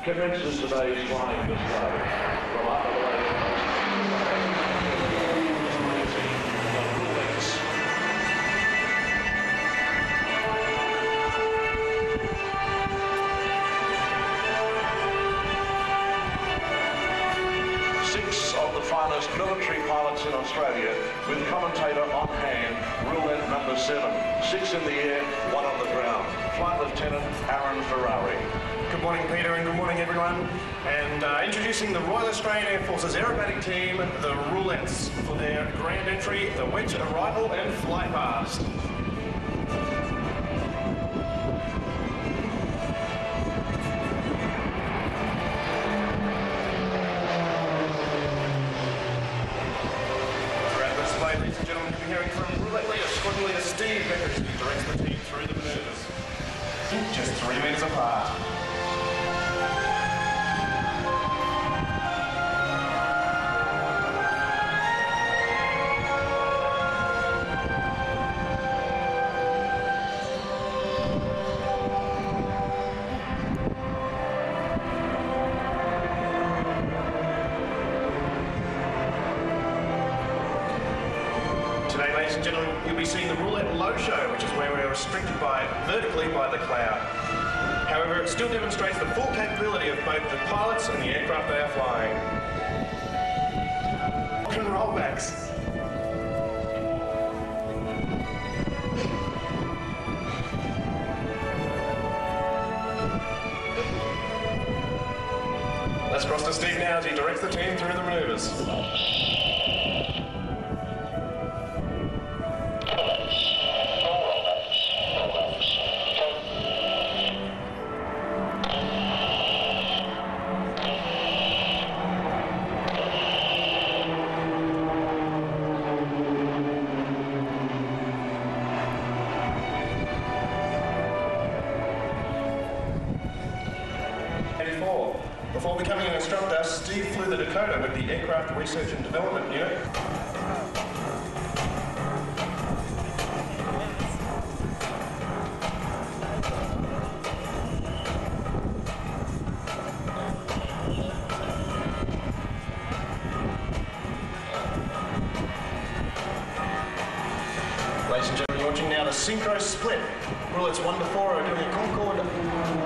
commences today's flying display. From up the Roulettes. 6 of the finest military pilots in Australia, with commentator on hand, roulette number 7. 6 in the air, 1 on the ground. Flight Lieutenant Aaron Ferrari. Good morning, Peter, and good morning, everyone. And introducing the Royal Australian Air Force's aerobatic team, the Roulettes, for their grand entry, the wedge arrival and flight past. Ladies and gentlemen, you'll be hearing from Roulette leader, squadron leader Steve Beckers, who directs the team through the manoeuvres. Just 3 metres apart. Today, ladies and gentlemen, you'll be seeing the Roulette Low Show, which is where we are restricted vertically by the cloud. However, it still demonstrates the full capability of both the pilots and the aircraft they are flying. Rock and rollbacks. Let's cross to Steve now as he directs the team through the manoeuvres. Before becoming an instructor, Steve flew the Dakota with the Aircraft Research and Development Unit. Ladies and gentlemen, you're watching now the Synchro Split. Roulettes 1 to 4 are doing a Concorde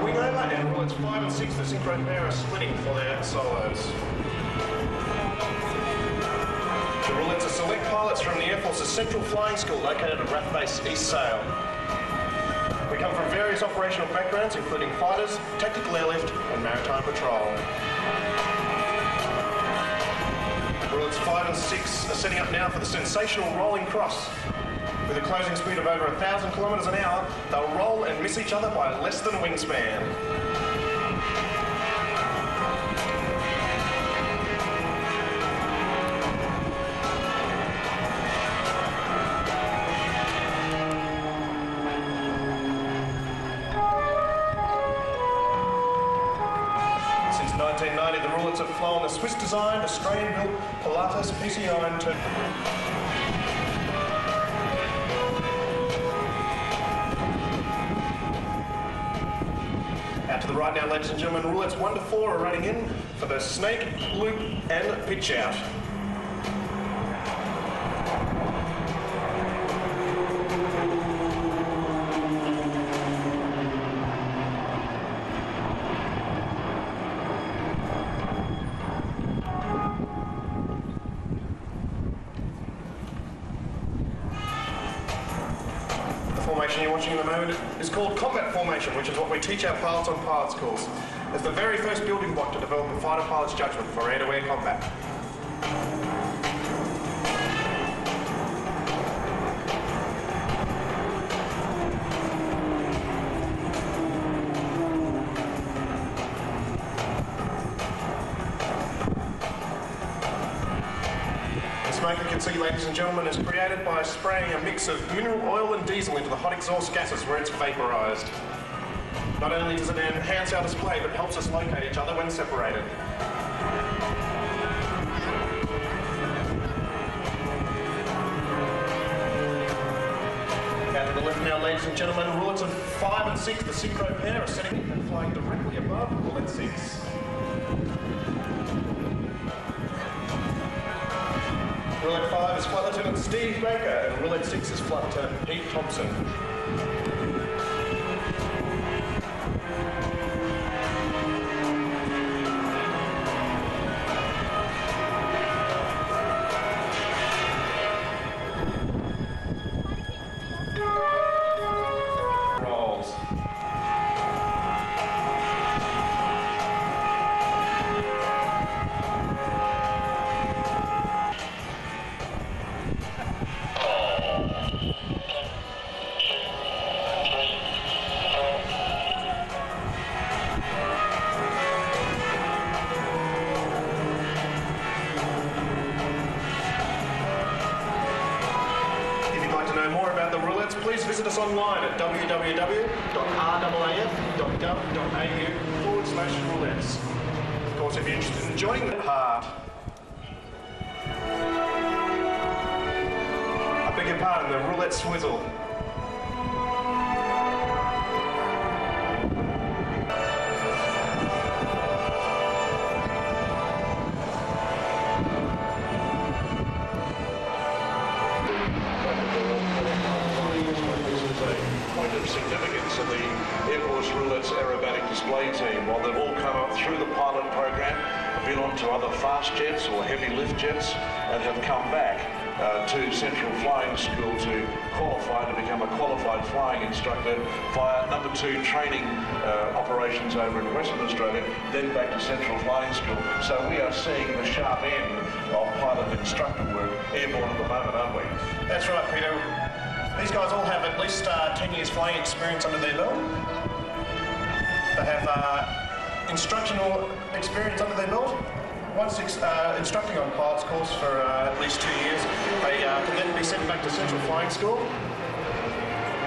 wing over, and Roulettes 5 and 6, the Synchro pair, are splitting for their solos. The Roulettes are select pilots from the Air Force's Central Flying School located at RAF Base East Sale. We come from various operational backgrounds, including fighters, tactical airlift, and maritime patrol. Roulettes 5 and 6 are setting up now for the sensational rolling cross. With a closing speed of over 1,000 kilometres an hour, they'll roll and miss each other by less than a wingspan. Since 1990, the Roulettes have flown a Swiss-designed, Australian-built Pilatus PC-9 turbine. Out to the right now, ladies and gentlemen, Roulettes 1 to 4 are running in for the snake, loop, and pitch out. The formation you're watching at the moment is called combat formation, which is what we teach our pilots on pilot schools. It's the very first building block to develop a fighter pilot's judgment for air-to-air combat. The smoke you can see, ladies and gentlemen, is created by spraying a mix of mineral oil and diesel into the hot exhaust gases where it's vaporised. Not only does it enhance our display, but helps us locate each other when separated. Out to the left now, ladies Ladies and gentlemen, roulettes of 5 and 6, the synchro pair are setting and flying directly above roulette 6. Roulette 5 is Flight Lieutenant Steve Baker and roulette 6 is Flight Lieutenant Pete Thompson. Please visit us online at www.raaf.gov.au/roulettes. Of course, if you're interested in joining the part, I beg your pardon, the roulette swizzle. Significance of the Air Force Roulettes aerobatic display team. While they've all come up through the pilot program, been on to other fast jets or heavy lift jets, and have come back to Central Flying School to qualify to become a qualified flying instructor via number 2 training operations over in Western Australia, then back to Central Flying School. So we are seeing the sharp end of pilot instructor work airborne at the moment, aren't we? That's right, Peter. These guys all have at least 10 years flying experience under their belt. They have instructional experience under their belt. Once instructing on pilot's course for at least 2 years, they can then be sent back to Central Flying School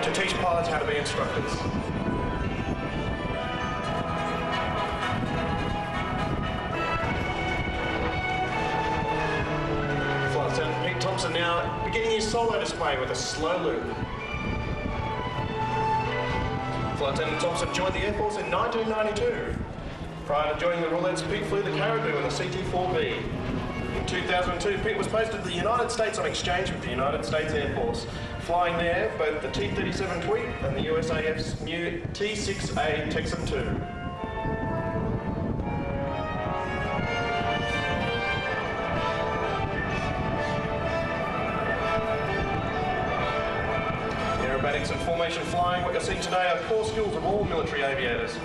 to teach pilots how to be instructors. Flight Lieutenant Pete Thompson now beginning his solo display with a slow loop. Flight Lieutenant Thompson joined the Air Force in 1992. Prior to joining the Roulettes, Pete flew the Caribou in the CT-4B. In 2002, Pete was posted to the United States on exchange with the United States Air Force, flying there both the T-37 Tweed and the USAF's new T-6A Texan II. Aerobatics and formation flying, what you're seeing today are core skills of all military aviators.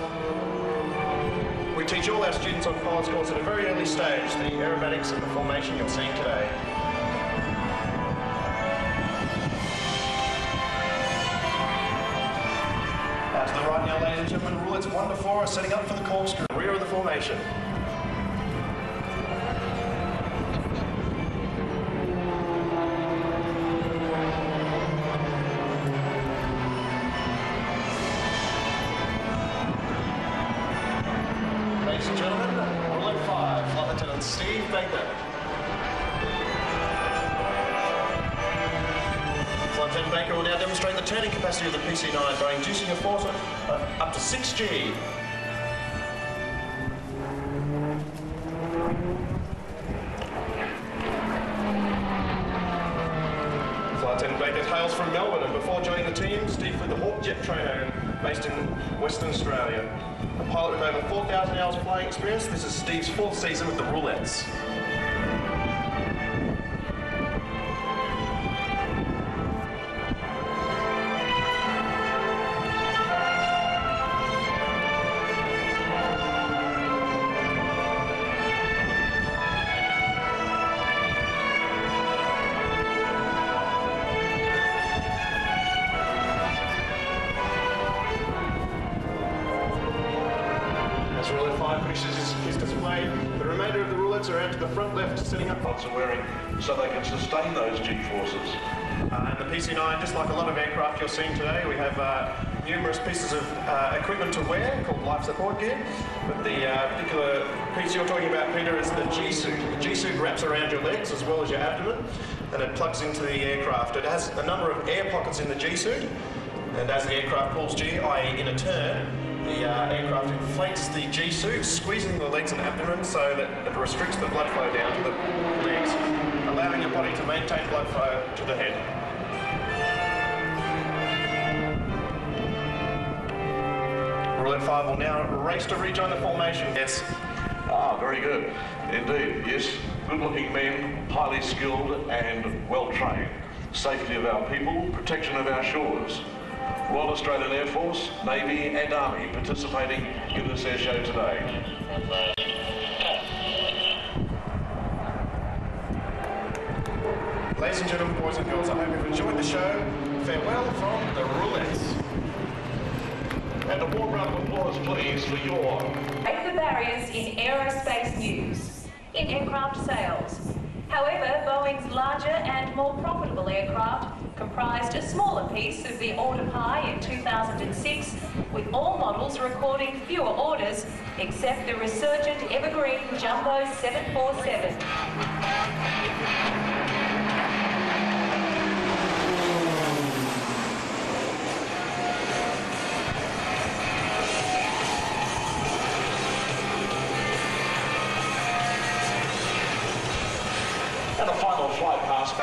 We teach all our students on pilot's course at a very early stage the aerobatics and the formation you're seeing today. Out to the right now, ladies and gentlemen, roulettes 1 to 4 are setting up for the corkscrew, rear of the formation. Ladies and gentlemen, roulette 5, Flight Lieutenant Steve Baker. Flight Lieutenant Baker will now demonstrate the turning capacity of the PC-9 by inducing a force of up to 6G. Flight Lieutenant Baker hails from Melbourne, and before joining the team, Steve flew the Hawk jet trainer based in Western Australia. A pilot with over 4,000 hours of flying experience, this is Steve's 4th season with the Roulettes. As roulette 5 finishes his display, the remainder of the roulettes are out to the front left, setting up Lots of wearing so they can sustain those G-forces. And the PC-9, just like a lot of aircraft you're seeing today, we have numerous pieces of equipment to wear called life support gear. But the particular piece you're talking about, Peter, is the G-suit. The G-suit wraps around your legs as well as your abdomen, and it plugs into the aircraft. It has a number of air pockets in the G-suit, And as the aircraft pulls G, i.e. in a turn, the aircraft inflates the G suit, squeezing the legs and abdomen so that it restricts the blood flow down to the legs, allowing your body to maintain blood flow to the head. Roulette 5 will now race to rejoin the formation. Yes. Ah, very good. Indeed, yes. Good-looking men, highly skilled and well-trained. Safety of our people, protection of our shores. Royal Australian Air Force, Navy and Army participating in this air show today. Ladies and gentlemen, boys and girls, I hope you've enjoyed the show. Farewell from the Roulettes. And a warm round of applause, please, for your... Break the barriers in aerospace news, in aircraft sales. However, Boeing's larger and more profitable aircraft comprised a smaller piece of the order pie in 2006, with all models recording fewer orders, except the resurgent evergreen Jumbo 747. And a final flight past.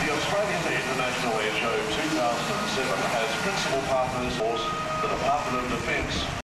The Australian International Air Show 2007 has principal partners, the Department of Defence,